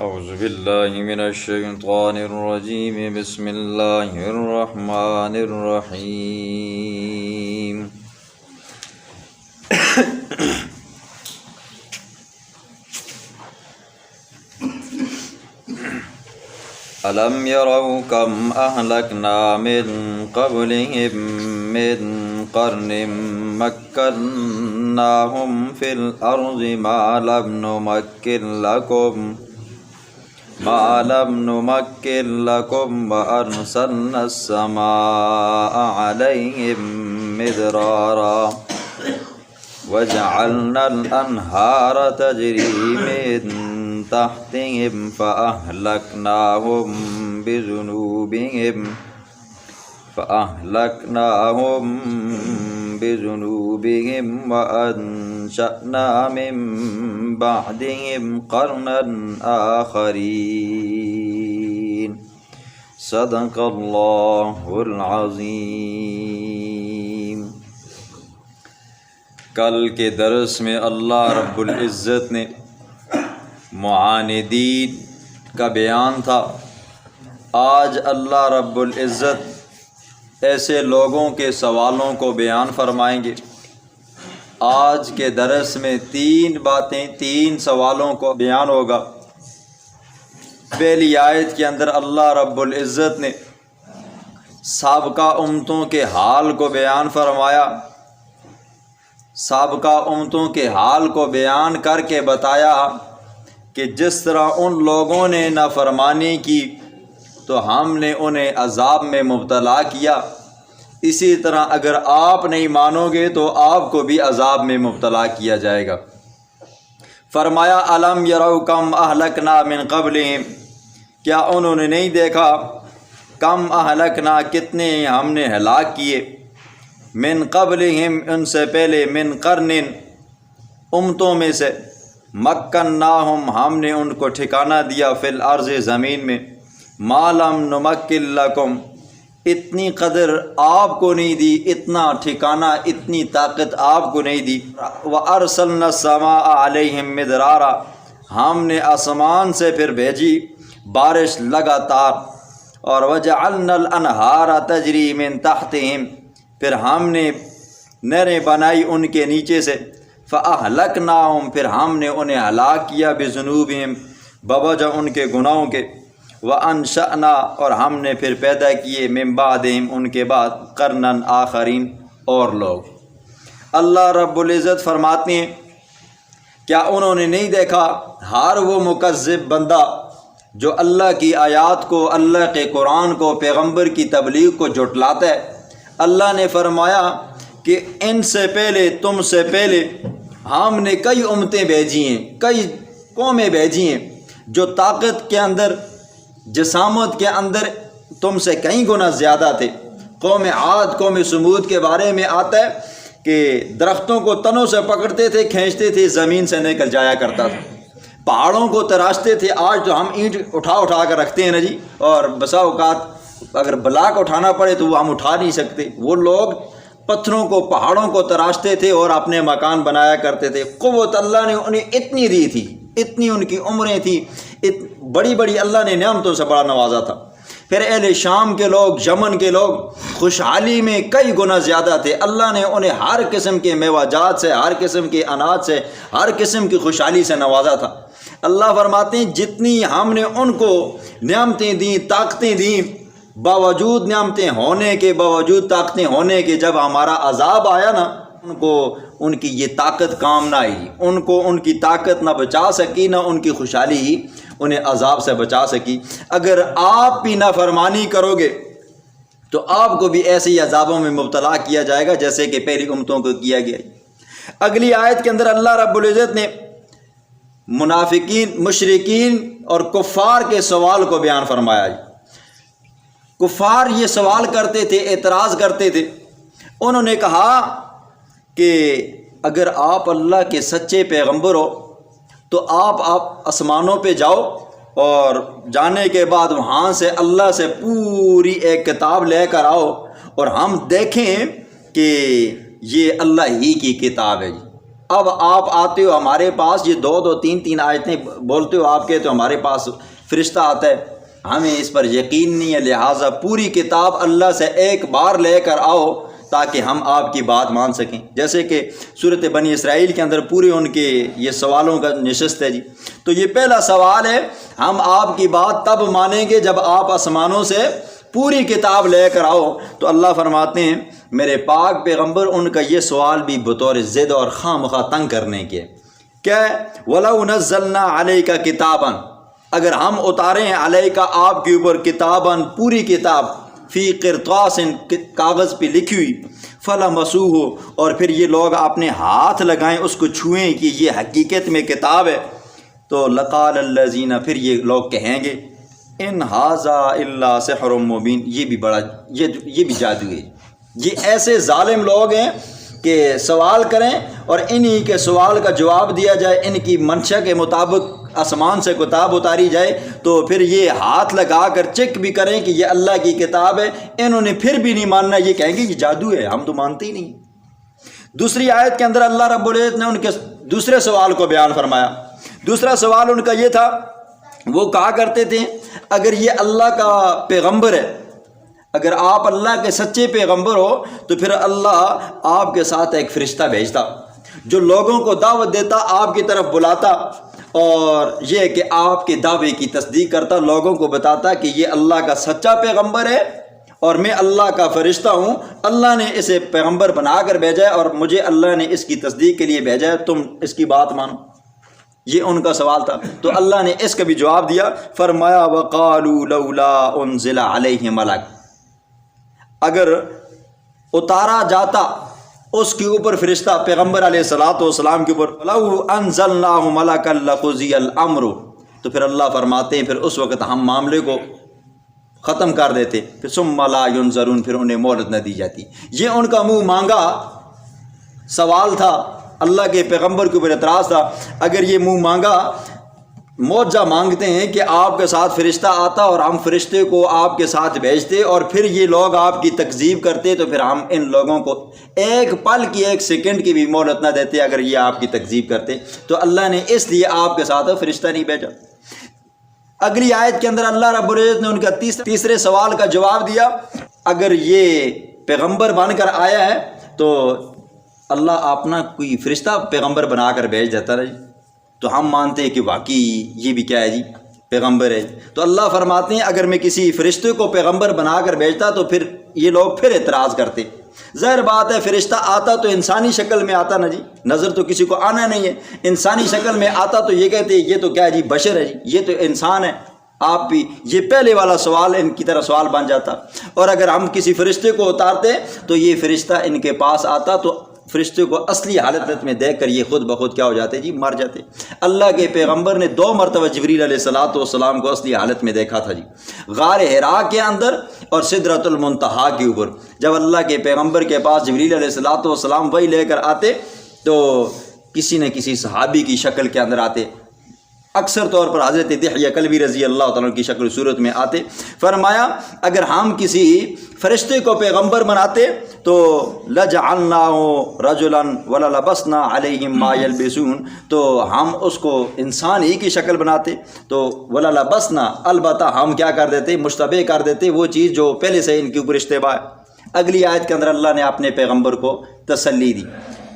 اعوذ باللہ من الشیطان الرجیم بسم اللہ الرحمن الرحیم الم یروا کم اہلکنا من قبلہم من قرن مکناہم فی الارض ما لم نمکن لکم وارسلنا السماء علیہم مدرارا وجعلنا الانہار تجری من تحتهم فأهلكناهم وأنشأنا من بعدهم قرنا آخرين صدق اللہ العظیم۔ کل کے درس میں اللہ رب العزت نے معاندین کا بیان تھا۔ آج اللہ رب العزت ایسے لوگوں کے سوالوں کو بیان فرمائیں گے۔ آج کے درس میں تین سوالوں کو بیان ہوگا۔ پہلی آیت کے اندر اللہ رب العزت نے سابقہ امتوں کے حال کو بیان فرمایا۔ سابقہ امتوں کے حال کو بیان کر کے بتایا کہ جس طرح ان لوگوں نے نافرمانی کی تو ہم نے انہیں عذاب میں مبتلا کیا، اسی طرح اگر آپ نہیں مانو گے تو آپ کو بھی عذاب میں مبتلا کیا جائے گا۔ فرمایا الم یروا کم اہلکنا من قبلہم، کیا انہوں نے نہیں دیکھا کم اہلکنا کتنے ہم نے ہلاک کیے، من قبلہم ان سے پہلے، من قرن امتوں میں سے، مکناہم ہم نے ان کو ٹھکانہ دیا، فی الارض زمین میں، ما لم نمکن لکم اتنی قدر آپ کو نہیں دی، اتنا ٹھکانہ، اتنی طاقت آپ کو نہیں دی۔ وَأَرْسَلْنَا السَّمَاءَ عَلَيْهِمْ مِدْرَارًا ہم نے آسمان سے پھر بھیجی بارش لگاتار، اور وَجَعَلْنَا الْأَنْهَارَ تَجْرِي مِن تَحْتِهِمْ پھر ہم نے نہریں بنائی ان کے نیچے سے، فَأَهْلَكْنَاهُمْ پھر ہم نے انہیں ہلاک کیا، بِذُنُوبِهِمْ بوجہ ان کے گناہوں کے، وَأَنشَأْنَا اور ہم نے پھر پیدا کیے، من بعدہم ان کے بعد، قرنًا آخرین اور لوگ۔ اللہ رب العزت فرماتے ہیں کیا انہوں نے نہیں دیکھا ہر وہ مکذب بندہ جو اللہ کی آیات کو، اللہ کے قرآن کو، پیغمبر کی تبلیغ کو جھٹلاتا ہے۔ اللہ نے فرمایا کہ ان سے پہلے، تم سے پہلے ہم نے کئی امتیں بھیجی ہیں، کئی قومیں بھیجی ہیں جو طاقت کے اندر، جسامت کے اندر تم سے کئی گنا زیادہ تھے۔ قوم عاد، قوم سمود کے بارے میں آتا ہے کہ درختوں کو تنوں سے پکڑتے تھے، کھینچتے تھے، زمین سے نکل جایا کرتا تھا۔ پہاڑوں کو تراشتے تھے۔ آج تو ہم اینٹ اٹھا کر رکھتے ہیں نا جی، اور بسا اوقات اگر بلاک اٹھانا پڑے تو وہ ہم اٹھا نہیں سکتے۔ وہ لوگ پتھروں کو، پہاڑوں کو تراشتے تھے اور اپنے مکان بنایا کرتے تھے۔ قوت اللہ نے انہیں اتنی دی تھی، اتنی ان کی عمریں تھیں، بڑی بڑی اللہ نے نعمتوں سے بڑا نوازا تھا۔ پھر اہل شام کے لوگ، یمن کے لوگ خوشحالی میں کئی گنا زیادہ تھے۔ اللہ نے انہیں ہر قسم کے میوہ جات سے، ہر قسم کے اناج سے، ہر قسم کی خوشحالی سے نوازا تھا۔ اللہ فرماتے ہیں جتنی ہم نے ان کو نعمتیں دیں، طاقتیں دیں، باوجود نعمتیں ہونے کے، باوجود طاقتیں ہونے کے، جب ہمارا عذاب آیا نا، ان کو ان کی یہ طاقت کام نہ آئی، ان کو ان کی طاقت نہ بچا سکی، نہ ان کی خوشحالی ہی انہیں عذاب سے بچا سکی۔ اگر آپ بھی نافرمانی کرو گے تو آپ کو بھی ایسے ہی عذابوں میں مبتلا کیا جائے گا جیسے کہ پہلی امتوں کو کیا گیا۔ اگلی آیت کے اندر اللہ رب العزت نے منافقین، مشرکین اور کفار کے سوال کو بیان فرمایا۔ کفار یہ سوال کرتے تھے، اعتراض کرتے تھے۔ انہوں نے کہا کہ اگر آپ اللہ کے سچے پیغمبر ہو تو آپ آسمانوں پہ جاؤ، اور جانے کے بعد وہاں سے اللہ سے پوری ایک کتاب لے کر آؤ، اور ہم دیکھیں کہ یہ اللہ ہی کی کتاب ہے جی، اب آپ آتے ہو ہمارے پاس، یہ دو تین آیتیں بولتے ہو، آپ کہتے ہو ہمارے پاس فرشتہ آتا ہے، ہمیں اس پر یقین نہیں ہے، لہٰذا پوری کتاب اللہ سے ایک بار لے کر آؤ تاکہ ہم آپ کی بات مان سکیں۔ جیسے کہ صورت بنی اسرائیل کے اندر پورے ان کے یہ سوالوں کا نشست ہے جی۔ تو یہ پہلا سوال ہے، ہم آپ کی بات تب مانیں گے جب آپ آسمانوں سے پوری کتاب لے کر آؤ۔ تو اللہ فرماتے ہیں میرے پاک پیغمبر ان کا یہ سوال بھی بطور ضد اور خواہ مخواہ تنگ کرنے کے، کیا وَلَوْ نَزَّلْنَا عَلَيْكَ کتابًا، اگر ہم اتاریں علیہ کا آپ کے اوپر کتاباً پوری کتاب، فی قرطاس کاغذ پہ لکھی ہوئی، فَلَمَسُوهُ اور پھر یہ لوگ اپنے ہاتھ لگائیں اس کو چھوئیں کہ یہ حقیقت میں کتاب ہے، تو لَقَالَ الَّذِينَ پھر یہ لوگ کہیں گے ان ھذا الا سحر مبین، یہ بھی بڑا یہ بھی جادو ہے۔ یہ ایسے ظالم لوگ ہیں کہ سوال کریں اور انہی کے سوال کا جواب دیا جائے، ان کی منشا کے مطابق آسمان سے کتاب اتاری جائے تو پھر یہ ہاتھ لگا کر چیک بھی کریں کہ یہ اللہ کی کتاب ہے، انہوں نے پھر بھی نہیں ماننا، یہ کہیں گے یہ جادو ہے، ہم تو مانتے ہی نہیں۔ دوسری آیت کے اندر اللہ رب العزت نے ان کے دوسرے سوال کو بیان فرمایا۔ دوسرا سوال ان کا یہ تھا، وہ کہا کرتے تھے اگر یہ اللہ کا پیغمبر ہے، اگر آپ اللہ کے سچے پیغمبر ہو تو پھر اللہ آپ کے ساتھ ایک فرشتہ بھیجتا جو لوگوں کو دعوت دیتا، آپ کی طرف بلاتا، اور یہ کہ آپ کے دعوے کی تصدیق کرتا، لوگوں کو بتاتا کہ یہ اللہ کا سچا پیغمبر ہے اور میں اللہ کا فرشتہ ہوں، اللہ نے اسے پیغمبر بنا کر بھیجا ہے اور مجھے اللہ نے اس کی تصدیق کے لیے بھیجا ہے، تم اس کی بات مانو۔ یہ ان کا سوال تھا۔ تو اللہ نے اس کا بھی جواب دیا، فرمایا وَقَالُوا لَوْلَا أُنزِلَ عَلَيْهِ مَلَكٌ، اگر اتارا جاتا اس کے اوپر فرشتہ پیغمبر علیہ الصلوۃ والسلام کے اوپر، لَوْ أَنزَلْنَاهُ مَلَكًا لَقُضِيَ الْأَمْرُ، تو پھر اللہ فرماتے ہیں پھر اس وقت ہم معاملے کو ختم کر دیتے، پھر ثُمَّ لَا يُنظَرُونَ، پھر انہیں مہلت نہ دی جاتی۔ یہ ان کا منہ مانگا سوال تھا، اللہ کے پیغمبر کے اوپر اعتراض تھا۔ اگر یہ منہ مانگا معجزہ مانگتے ہیں کہ آپ کے ساتھ فرشتہ آتا اور ہم فرشتے کو آپ کے ساتھ بھیجتے اور پھر یہ لوگ آپ کی تکذیب کرتے، تو پھر ہم ان لوگوں کو ایک پل کی ایک سیکنڈ کی بھی مہلت نہ دیتے اگر یہ آپ کی تکذیب کرتے، تو اللہ نے اس لیے آپ کے ساتھ فرشتہ نہیں بھیجا۔ اگلی آیت کے اندر اللہ رب العزت نے ان کا تیسرے سوال کا جواب دیا، اگر یہ پیغمبر بن کر آیا ہے تو اللہ اپنا کوئی فرشتہ پیغمبر بنا کر بھیج دیتا نا جی، تو ہم مانتے ہیں کہ واقعی یہ بھی کیا ہے جی، پیغمبر ہے۔ تو اللہ فرماتے ہیں اگر میں کسی فرشتے کو پیغمبر بنا کر بھیجتا تو پھر یہ لوگ پھر اعتراض کرتے۔ ظاہر بات ہے فرشتہ آتا تو انسانی شکل میں آتا نا جی، نظر تو کسی کو آنا نہیں ہے، انسانی شکل میں آتا تو یہ کہتے یہ تو کیا ہے جی، بشر ہے جی، یہ تو انسان ہے، آپ بھی یہ پہلے والا سوال ان کی طرح سوال بن جاتا۔ اور اگر ہم کسی فرشتے کو اتارتے تو یہ فرشتہ ان کے پاس آتا تو فرشتے کو اصلی حالت میں دیکھ کر یہ خود بخود کیا ہو جاتے جی، مر جاتے۔ اللہ کے پیغمبر نے 2 مرتبہ جبریل علیہ الصلوۃ والسلام کو اصلی حالت میں دیکھا تھا جی، غار حرا کے اندر اور سدرۃ المنتہا کے اوپر۔ جب اللہ کے پیغمبر کے پاس جبریل علیہ الصلوۃ والسلام وہی لے کر آتے تو کسی نہ کسی صحابی کی شکل کے اندر آتے، اکثر طور پر حضرت دحیہ کلبی رضی اللہ تعالیٰ کی شکل صورت میں آتے۔ فرمایا اگر ہم کسی فرشتے کو پیغمبر بناتے تو لَجَعَلْنَاهُ رَجُلًا وَلَلَبَسْنَا عَلَيْهِمْ مَا يَلْبِسُونَ، تو ہم اس کو انسان ہی کی شکل بناتے، تو وَلَلَبَسْنَا البتہ ہم کیا کر دیتے، مشتبہ کر دیتے وہ چیز جو پہلے سے ان کے اوپر اشتباہ ہے۔ اگلی آیت کے اندر اللہ نے اپنے پیغمبر کو تسلی دی،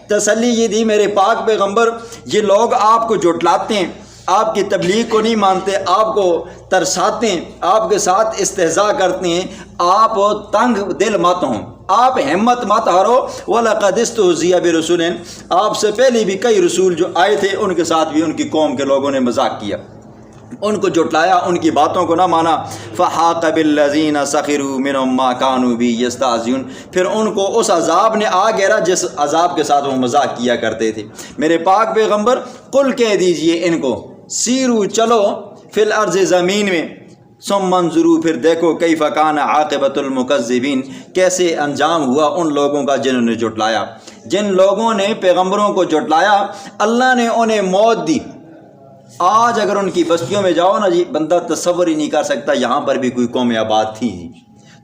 تسلی یہ دی میرے پاک پیغمبر یہ لوگ آپ کو جھٹلاتے ہیں، آپ کی تبلیغ کو نہیں مانتے، آپ کو ترساتے ہیں، آپ کے ساتھ استہزاء کرتے ہیں، آپ تنگ دل مت ہوں، آپ ہمت مت ہارو۔ وَلَقَدِ اسْتُهْزِئَ بِرُسُلٍ، آپ سے پہلے بھی کئی رسول جو آئے تھے ان کے ساتھ بھی ان کی قوم کے لوگوں نے مذاق کیا، ان کو جھٹلایا، ان کی باتوں کو نہ مانا۔ فَحَاقَ بِالَّذِينَ سَخِرُوا مِنْهُمْ مَا كَانُوا بِهِ يَسْتَهْزِئُونَ، پھر ان کو اس عذاب نے آ گھیرا جس عذاب کے ساتھ وہ مذاق کیا کرتے تھے۔ میرے پاک پیغمبر قل کہہ دیجئے ان کو، سیرو چلو فی الارض زمین میں، ثم انظروا پھر دیکھو کیف کان عاقبۃ المکذبین، کیسے انجام ہوا ان لوگوں کا جنہوں نے جھٹلایا۔ جن لوگوں نے پیغمبروں کو جھٹلایا اللہ نے انہیں موت دی۔ آج اگر ان کی بستیوں میں جاؤ نا جی، بندہ تصور ہی نہیں کر سکتا یہاں پر بھی کوئی قوم آباد تھی جی،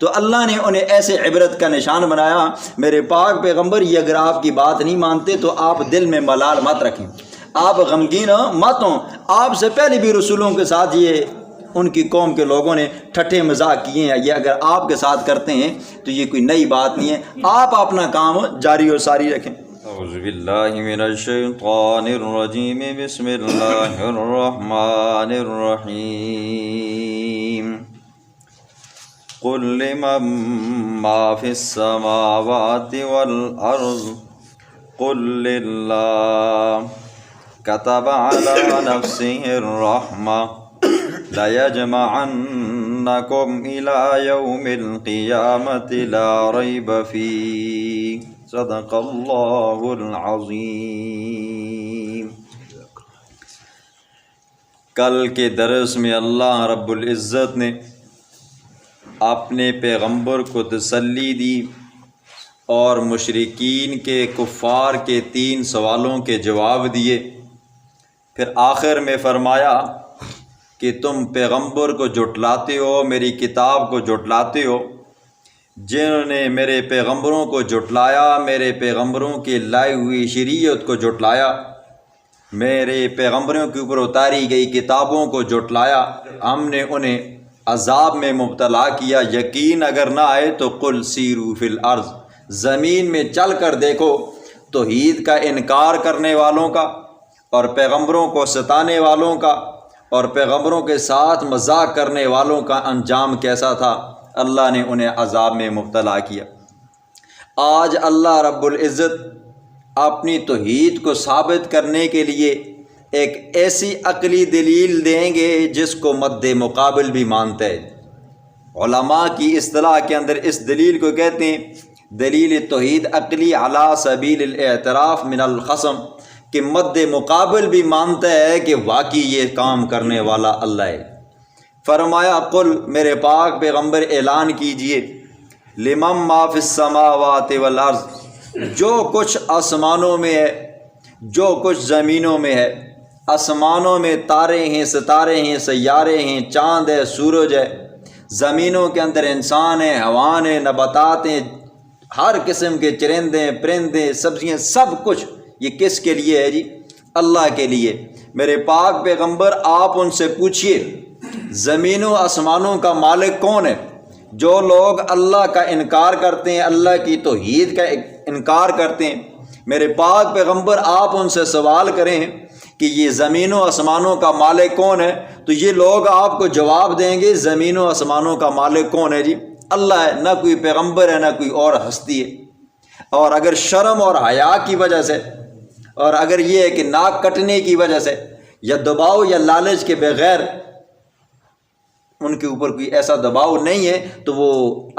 تو اللہ نے انہیں ایسے عبرت کا نشان بنایا۔ میرے پاک پیغمبر، یہ اگر آپ کی بات نہیں مانتے تو آپ دل میں ملال مت رکھیں، آپ غمگین مت ہوں۔ آپ سے پہلے بھی رسولوں کے ساتھ یہ ان کی قوم کے لوگوں نے ٹھٹے مذاق کیے ہیں، یہ اگر آپ کے ساتھ کرتے ہیں تو یہ کوئی نئی بات نہیں ہے۔ آپ اپنا کام جاری و ساری رکھیں۔ اعوذ باللہ من الشیطان الرجیم، بسم اللہ الرحمن الرحیم۔ قل لمن ما فی السماوات والارض قل للہ كتب على نفسه الرحمة ليجمعنكم إلى يوم القيامة لا ريب فيه صدق اللہ العظیم۔ کل کے درس میں اللہ رب العزت نے اپنے پیغمبر کو تسلی دی اور مشرکین کے کفار کے 3 سوالوں کے جواب دیے۔ پھر آخر میں فرمایا کہ تم پیغمبر کو جھٹلاتے ہو، میری کتاب کو جھٹلاتے ہو۔ جنہوں نے میرے پیغمبروں کو جھٹلایا، میرے پیغمبروں کی لائی ہوئی شریعت کو جھٹلایا، میرے پیغمبروں کے اوپر اتاری گئی کتابوں کو جھٹلایا، ہم نے انہیں عذاب میں مبتلا کیا۔ یقین اگر نہ آئے تو قل سیروا فی الارض، زمین میں چل کر دیکھو توحید کا انکار کرنے والوں کا اور پیغمبروں کو ستانے والوں کا اور پیغمبروں کے ساتھ مذاق کرنے والوں کا انجام کیسا تھا۔ اللہ نے انہیں عذاب میں مبتلا کیا۔ آج اللہ رب العزت اپنی توحید کو ثابت کرنے کے لیے ایک ایسی عقلی دلیل دیں گے جس کو مد مقابل بھی مانتے ہیں۔ علماء کی اصطلاح کے اندر اس دلیل کو کہتے ہیں دلیل توحید عقلی علی سبیل الاعتراف من الخصم، کہ مد مقابل بھی مانتا ہے کہ واقعی یہ کام کرنے والا اللہ ہے۔ فرمایا قل، میرے پاک پیغمبر اعلان کیجئے، لمن ما فی السماوات والارض، جو کچھ آسمانوں میں ہے، جو کچھ زمینوں میں ہے۔ آسمانوں میں تارے ہیں، ستارے ہیں، سیارے ہیں، چاند ہے، سورج ہے۔ زمینوں کے اندر انسان ہیں، حیوان ہیں، نباتات ہیں، ہر قسم کے چرندے، پرندے، سبزیاں، سب کچھ یہ کس کے لیے ہے جی؟ اللہ کے لیے۔ میرے پاک پیغمبر آپ ان سے پوچھئے زمینوں آسمانوں کا مالک کون ہے؟ جو لوگ اللہ کا انکار کرتے ہیں، اللہ کی توحید کا انکار کرتے ہیں، میرے پاک پیغمبر آپ ان سے سوال کریں کہ یہ زمینوں آسمانوں کا مالک کون ہے، تو یہ لوگ آپ کو جواب دیں گے زمینوں آسمانوں کا مالک کون ہے جی؟ اللہ ہے، نہ کوئی پیغمبر ہے، نہ کوئی اور ہستی ہے۔ اور اگر شرم اور حیا کی وجہ سے، اور اگر یہ ہے کہ ناک کٹنے کی وجہ سے یا دباؤ یا لالچ کے بغیر ان کے اوپر کوئی ایسا دباؤ نہیں ہے تو وہ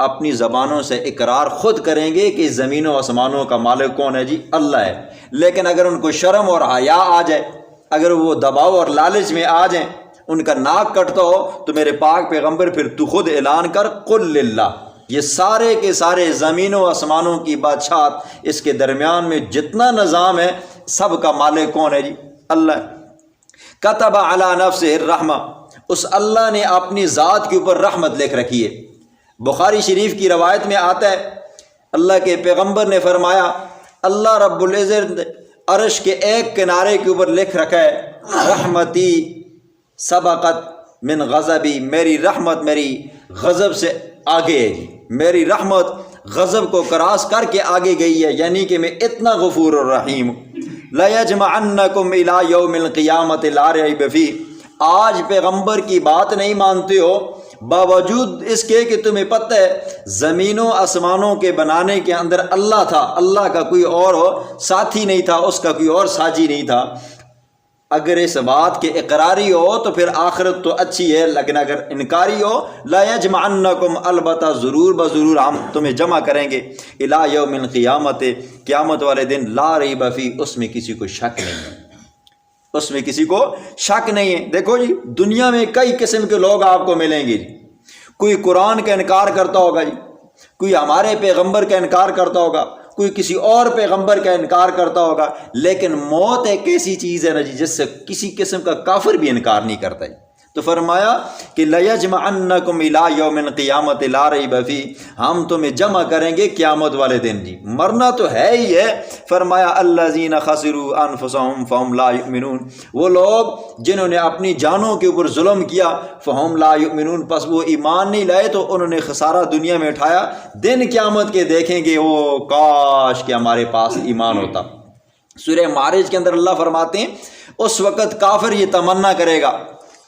اپنی زبانوں سے اقرار خود کریں گے کہ زمینوں آسمانوں کا مالک کون ہے جی؟ اللہ ہے۔ لیکن اگر ان کو شرم اور حیا آ جائے، اگر وہ دباؤ اور لالچ میں آ جائیں، ان کا ناک کٹتا ہو، تو میرے پاک پیغمبر پھر تو خود اعلان کر قل للہ، یہ سارے کے سارے زمینوں آسمانوں کی بادشاہت، اس کے درمیان میں جتنا نظام ہے، سب کا مالک کون ہے جی؟ اللہ ہے۔ کتب علی نفسہ الرحمہ، اس اللہ نے اپنی ذات کے اوپر رحمت لکھ رکھی ہے۔ بخاری شریف کی روایت میں آتا ہے اللہ کے پیغمبر نے فرمایا اللہ رب العزت عرش کے ایک کنارے کے اوپر لکھ رکھا ہے رحمتی سبقت من غضبی، میری رحمت میری غضب سے آگے ہے جی، میری رحمت غضب کو کراس کر کے آگے گئی ہے، یعنی کہ میں اتنا غفور الرحیم ہوں۔ لَيَجْمَعَنَّكُمْ إِلَىٰ يَوْمِ الْقِيَامَةِ لَا رَيْبَ فِيهِ، آج پیغمبر کی بات نہیں مانتے ہو، باوجود اس کے کہ تمہیں پتہ ہے زمینوں آسمانوں کے بنانے کے اندر اللہ تھا، اللہ کا کوئی اور ہو ساتھی نہیں تھا، اس کا کوئی اور ساجی نہیں تھا۔ اگر اس بات کے اقراری ہو تو پھر آخرت تو اچھی ہے، لیکن اگر انکاری ہو لا یجمعنکم، البتہ ضرور بضرور ہم تمہیں جمع کریں گے، الی یوم القیامت، قیامت والے دن، لا ریب فیہ، اس میں کسی کو شک نہیں ہے، اس میں کسی کو شک نہیں ہے۔ دیکھو جی دنیا میں کئی قسم کے لوگ آپ کو ملیں گے جی، کوئی قرآن کا انکار کرتا ہوگا جی، کوئی ہمارے پیغمبر کا انکار کرتا ہوگا، کوئی کسی اور پیغمبر کا انکار کرتا ہوگا، لیکن موت ایک ایسی چیز ہے نا جی جس سے کسی قسم کا کافر بھی انکار نہیں کرتا ہے۔ تو فرمایا کہ لَيَجْمَعَنَّكُمْ إِلَىٰ يَوْمِ الْقِيَامَةِ لَا رَيْبَ فِيهِ، ہم تمہیں جمع کریں گے قیامت والے دن جی، مرنا تو ہے ہی ہے۔ فرمایا الَّذِينَ خَسِرُوا أَنفُسَهُمْ فَهُمْ لَا يُؤْمِنُونَ، وہ لوگ جنہوں نے اپنی جانوں کے اوپر ظلم کیا، فَهُمْ لَا يُؤْمِنُونَ، پس وہ ایمان نہیں لائے تو انہوں نے خسارہ دنیا میں اٹھایا، دن قیامت کے دیکھیں گے وہ کاش کہ ہمارے پاس ایمان ہوتا۔ سورہ معارج کے اندر اللہ فرماتے ہیں اس وقت کافر یہ تمنا کرے گا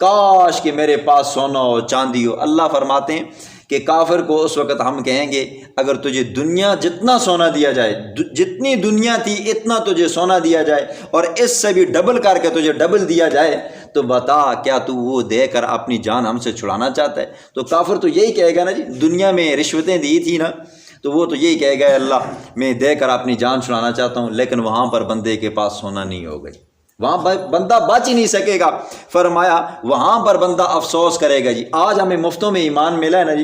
کاش کہ میرے پاس سونا ہو چاندی ہو۔ اللہ فرماتے ہیں کہ کافر کو اس وقت ہم کہیں گے اگر تجھے دنیا جتنا سونا دیا جائے، جتنی دنیا تھی اتنا تجھے سونا دیا جائے اور اس سے بھی ڈبل کر کے تجھے ڈبل دیا جائے تو بتا کیا تو وہ دے کر اپنی جان ہم سے چھڑانا چاہتا ہے؟ تو کافر تو یہی کہے گا نا جی، دنیا میں رشوتیں دی تھی نا، تو وہ تو یہی کہے گا اللہ میں دے کر اپنی جان چھڑانا چاہتا ہوں، لیکن وہاں پر بندے کے پاس سونا نہیں ہوگا، وہاں بندہ بچ ہی نہیں سکے گا۔ فرمایا وہاں پر بندہ افسوس کرے گا جی، آج ہمیں مفتوں میں ایمان ملا ہے نا جی،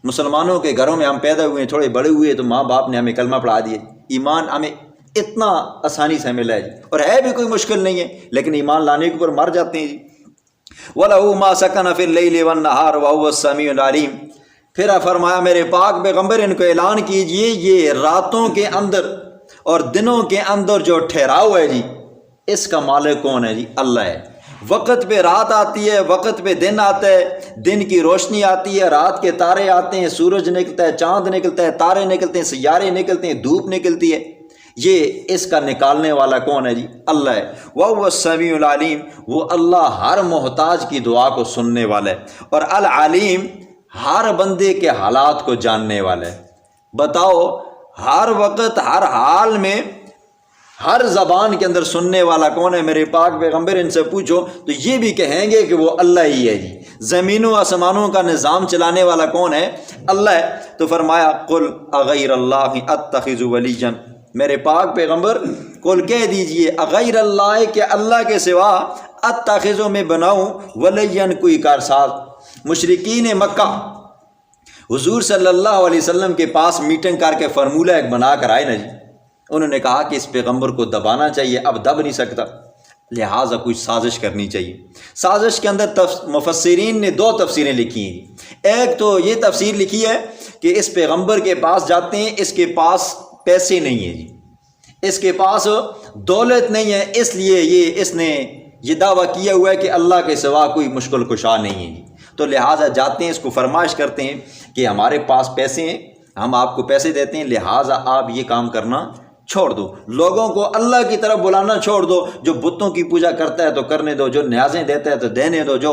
مسلمانوں کے گھروں میں ہم پیدا ہوئے ہیں، تھوڑے بڑے ہوئے تو ماں باپ نے ہمیں کلمہ پڑھا دیا، ایمان ہمیں اتنا آسانی سے ملا ہے جی، اور ہے بھی کوئی مشکل نہیں ہے، لیکن ایمان لانے کے اوپر مر جاتے ہیں جی۔ وَلَهُ مَا سَكَنَ فِي اللَّيْلِ وَالنَّهَارِ وَهُوَ السَّمِيعُ الْعَلِيمُ۔ پھر فرمایا میرے پاک پیغمبر ان کو اعلان کیجئے یہ راتوں کے اندر اور دنوں کے اندر جو ٹھہراؤ ہے جی، اس کا مالک کون ہے جی؟ اللہ ہے۔ وقت پہ رات آتی ہے، وقت پہ دن آتا ہے، دن کی روشنی آتی ہے، رات کے تارے آتے ہیں، سورج نکلتا ہے، چاند نکلتا ہے، تارے نکلتے ہیں، سیارے نکلتے ہیں، دھوپ نکلتی ہے، یہ اس کا نکالنے والا کون ہے جی؟ اللہ ہے۔ وَهُوَ السَّمِيعُ الْعَلِيمُ، وہ اللہ ہر محتاج کی دعا کو سننے والا ہے، اور العلیم ہر بندے کے حالات کو جاننے والا ہے۔ بتاؤ ہر وقت ہر حال میں ہر زبان کے اندر سننے والا کون ہے؟ میرے پاک پیغمبر ان سے پوچھو تو یہ بھی کہیں گے کہ وہ اللہ ہی ہے جی۔ زمین و آسمانوں کا نظام چلانے والا کون ہے؟ اللہ ہے۔ تو فرمایا قل اغیر اللہ اتخذ ولیجا، میرے پاک پیغمبر قل کہہ دیجئے اغیر اللہ کہ اللہ کے سوا اتخذ میں بناؤں ولیجن کوئی کارساز۔ مشرکین مکہ حضور صلی اللہ علیہ وسلم کے پاس میٹنگ کر کے فارمولہ ایک بنا کر آئے نا جی، انہوں نے کہا کہ اس پیغمبر کو دبانا چاہیے، اب دب نہیں سکتا، لہٰذا کوئی سازش کرنی چاہیے۔ سازش کے اندر مفسرین نے دو تفسیریں لکھی ہیں۔ ایک تو یہ تفسیر لکھی ہے کہ اس پیغمبر کے پاس جاتے ہیں، اس کے پاس پیسے نہیں ہیں جی، اس کے پاس دولت نہیں ہے، اس لیے اس نے یہ دعویٰ کیا ہوا ہے کہ اللہ کے سوا کوئی مشکل کشا نہیں ہے جی، تو لہٰذا جاتے ہیں، اس کو فرمائش کرتے ہیں کہ ہمارے پاس پیسے ہیں، ہم آپ کو پیسے دیتے ہیں، لہٰذا آپ یہ کام کرنا چھوڑ دو، لوگوں کو اللہ کی طرف بلانا چھوڑ دو، جو بتوں کی پوجا کرتا ہے تو کرنے دو، جو نیازیں دیتا ہے تو دینے دو، جو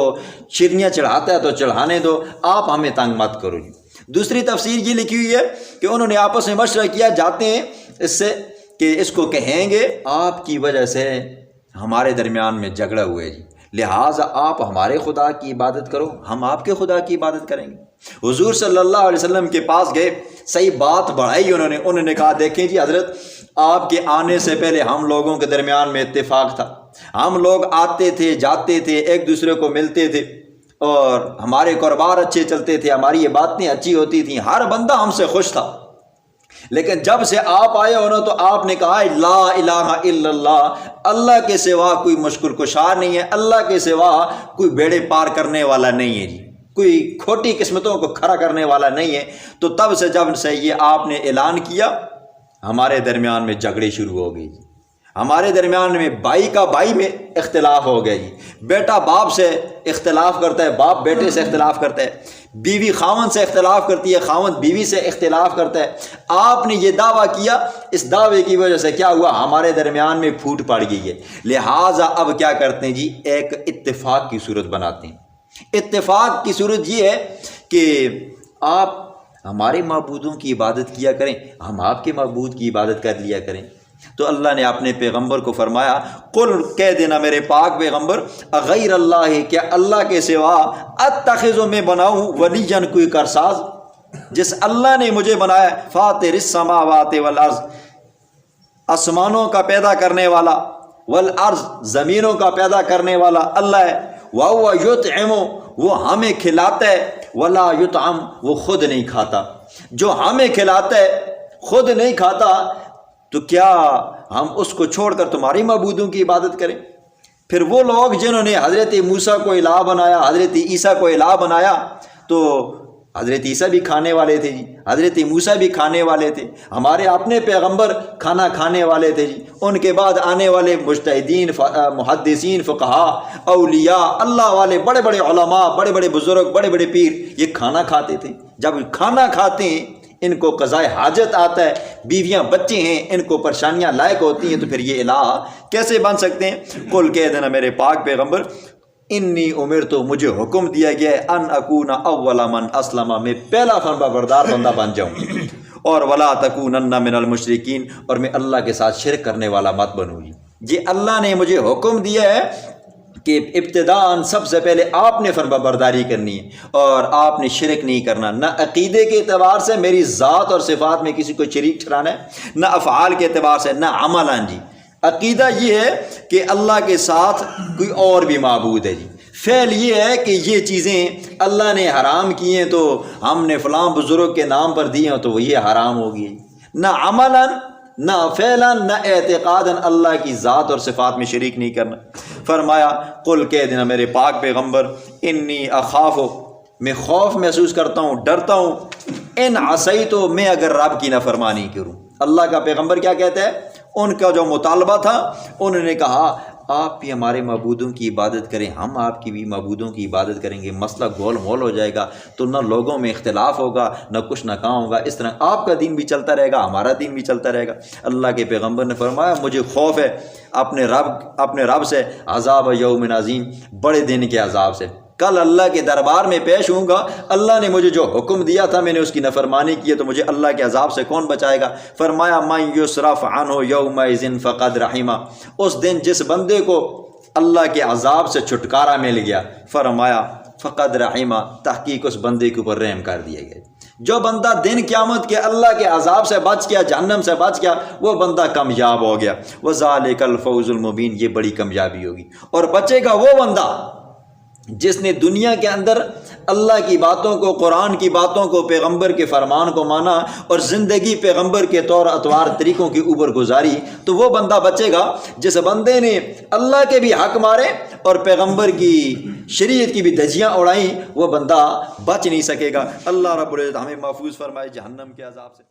شیرنیاں چڑھاتا ہے تو چڑھانے دو، آپ ہمیں تنگ مت کرو جی۔ دوسری تفسیر یہ لکھی ہوئی ہے کہ انہوں نے آپس میں مشورہ کیا، جاتے ہیں اس سے کہ اس کو کہیں گے آپ کی وجہ سے ہمارے درمیان میں جھگڑا ہوا ہے جی، لہٰذا آپ ہمارے خدا کی عبادت کرو، ہم آپ کے خدا کی عبادت کریں گے۔ حضور صلی اللہ علیہ وسلم کے پاس گئے، صحیح بات بڑھائی انہوں نے کہا دیکھیں جی حضرت، آپ کے آنے سے پہلے ہم لوگوں کے درمیان میں اتفاق تھا، ہم لوگ آتے تھے جاتے تھے، ایک دوسرے کو ملتے تھے، اور ہمارے کاروبار اچھے چلتے تھے، ہماری یہ باتیں اچھی ہوتی تھیں، ہر بندہ ہم سے خوش تھا، لیکن جب سے آپ آئے ہو نا تو آپ نے کہا لا الہ الا اللہ، اللہ کے سوا کوئی مشکل کشا نہیں ہے، اللہ کے سوا کوئی بیڑے پار کرنے والا نہیں ہے جی، کوئی کھوٹی قسمتوں کو کھڑا کرنے والا نہیں ہے۔ تو تب سے جب سے یہ آپ نے اعلان کیا، ہمارے درمیان میں جھگڑے شروع ہو گئے جی، ہمارے درمیان میں بھائی کا بھائی میں اختلاف ہو گیا جی، بیٹا باپ سے اختلاف کرتا ہے، باپ بیٹے سے اختلاف کرتا ہے، بیوی خاوند سے اختلاف کرتی ہے، خاوند بیوی سے اختلاف کرتا ہے۔ آپ نے یہ دعویٰ کیا، اس دعوے کی وجہ سے کیا ہوا؟ ہمارے درمیان میں پھوٹ پڑ گئی ہے، لہٰذا اب کیا کرتے ہیں جی؟ ایک اتفاق کی صورت بناتے ہیں۔ اتفاق کی صورت یہ ہے کہ آپ ہمارے معبودوں کی عبادت کیا کریں، ہم آپ کے معبود کی عبادت کر لیا کریں۔ تو اللہ نے اپنے پیغمبر کو فرمایا قل کہہ دینا میرے پاک پیغمبر اغیر اللہ، کیا اللہ کے سوا اتخذ میں بناؤں ولیجن کوئی کارساز، جس اللہ نے مجھے بنایا فاطر السماوات والارض، آسمانوں کا پیدا کرنے والا، والارض زمینوں کا پیدا کرنے والا اللہ ہے، وَهُوَ يُطْعِمُ وہ ہمیں کھلاتا ہے، وَلَا يُطْعَمُ وہ خود نہیں کھاتا، جو ہمیں کھلاتا ہے خود نہیں کھاتا، تو کیا ہم اس کو چھوڑ کر تمہاری معبودوں کی عبادت کریں؟ پھر وہ لوگ جنہوں نے حضرت موسیٰ کو الہ بنایا، حضرت عیسیٰ کو الہ بنایا، تو حضرت عیسیٰ بھی کھانے والے تھے جی، حضرت موسیٰ بھی کھانے والے تھے، ہمارے اپنے پیغمبر کھانا کھانے والے تھے جی، ان کے بعد آنے والے مجتہدین، محدثین، فقہا، اولیاء، اللہ والے، بڑے بڑے علماء، بڑے بڑے بزرگ، بڑے بڑے پیر، یہ کھانا کھاتے تھے۔ جب کھانا کھاتے ہیں، ان کو قضائے حاجت آتا ہے، بیویاں بچے ہیں، ان کو پریشانیاں لائق ہوتی ہیں، تو پھر یہ الہ کیسے بن سکتے ہیں؟ قل کہہ دینا میرے پاک پیغمبر، انی امرت، مجھے حکم دیا گیا ہے، ان اکون اول من اسلم، میں پہلا فرما بردار بندہ بن جاؤں، اور ولا تکونن من المشرکین، اور میں اللہ کے ساتھ شرک کرنے والا مت بنوں گی۔ یہ اللہ نے مجھے حکم دیا ہے کہ ابتداءً سب سے پہلے آپ نے فرما برداری کرنی ہے، اور آپ نے شرک نہیں کرنا، نہ عقیدے کے اعتبار سے میری ذات اور صفات میں کسی کو شریک ٹھہرانا ہے، نہ افعال کے اعتبار سے، نہ عملاً جی۔ عقیدہ یہ ہے کہ اللہ کے ساتھ کوئی اور بھی معبود ہے جی، فعل یہ ہے کہ یہ چیزیں اللہ نے حرام کی ہیں تو ہم نے فلاں بزرگ کے نام پر دی ہیں تو وہ یہ حرام ہوگی، نہ عملاً، نہ فعلاً، نہ اعتقاداً اللہ کی ذات اور صفات میں شریک نہیں کرنا۔ فرمایا قل کہہ دینا میرے پاک پیغمبر، انی اخاف، میں خوف محسوس کرتا ہوں، ڈرتا ہوں، ان عصیت، میں اگر رب کی نافرمانی کروں۔ اللہ کا پیغمبر کیا کہتا ہے؟ ان کا جو مطالبہ تھا، انہوں نے کہا آپ بھی ہمارے معبودوں کی عبادت کریں، ہم آپ کی بھی معبودوں کی عبادت کریں گے، مسئلہ گول مول ہو جائے گا، تو نہ لوگوں میں اختلاف ہوگا، نہ کچھ نہ کہاں ہوگا، اس طرح آپ کا دین بھی چلتا رہے گا، ہمارا دین بھی چلتا رہے گا۔ اللہ کے پیغمبر نے فرمایا مجھے خوف ہے اپنے رب سے، عذاب یوم عظیم، بڑے دن کے عذاب سے۔ کل اللہ کے دربار میں پیش ہوں گا، اللہ نے مجھے جو حکم دیا تھا میں نے اس کی نافرمانی کی ہے، تو مجھے اللہ کے عذاب سے کون بچائے گا؟ فرمایا من یصرف عنہ یومئذ فقد رحمہ، اس دن جس بندے کو اللہ کے عذاب سے چھٹکارا مل گیا، فرمایا فقد رحمہ، تحقیق اس بندے کے اوپر رحم کر دیا گیا۔ جو بندہ دن قیامت کے اللہ کے عذاب سے بچ گیا، جہنم سے بچ گیا، وہ بندہ کامیاب ہو گیا۔ وذالک الفوز المبین، یہ بڑی کامیابی ہوگی۔ اور بچے گا وہ بندہ جس نے دنیا کے اندر اللہ کی باتوں کو، قرآن کی باتوں کو، پیغمبر کے فرمان کو مانا اور زندگی پیغمبر کے طور اطوار طریقوں کے اوپر گزاری، تو وہ بندہ بچے گا۔ جس بندے نے اللہ کے بھی حق مارے اور پیغمبر کی شریعت کی بھی دھجیاں اڑائیں، وہ بندہ بچ نہیں سکے گا۔ اللہ رب العزت ہمیں محفوظ فرمائے جہنم کے عذاب سے۔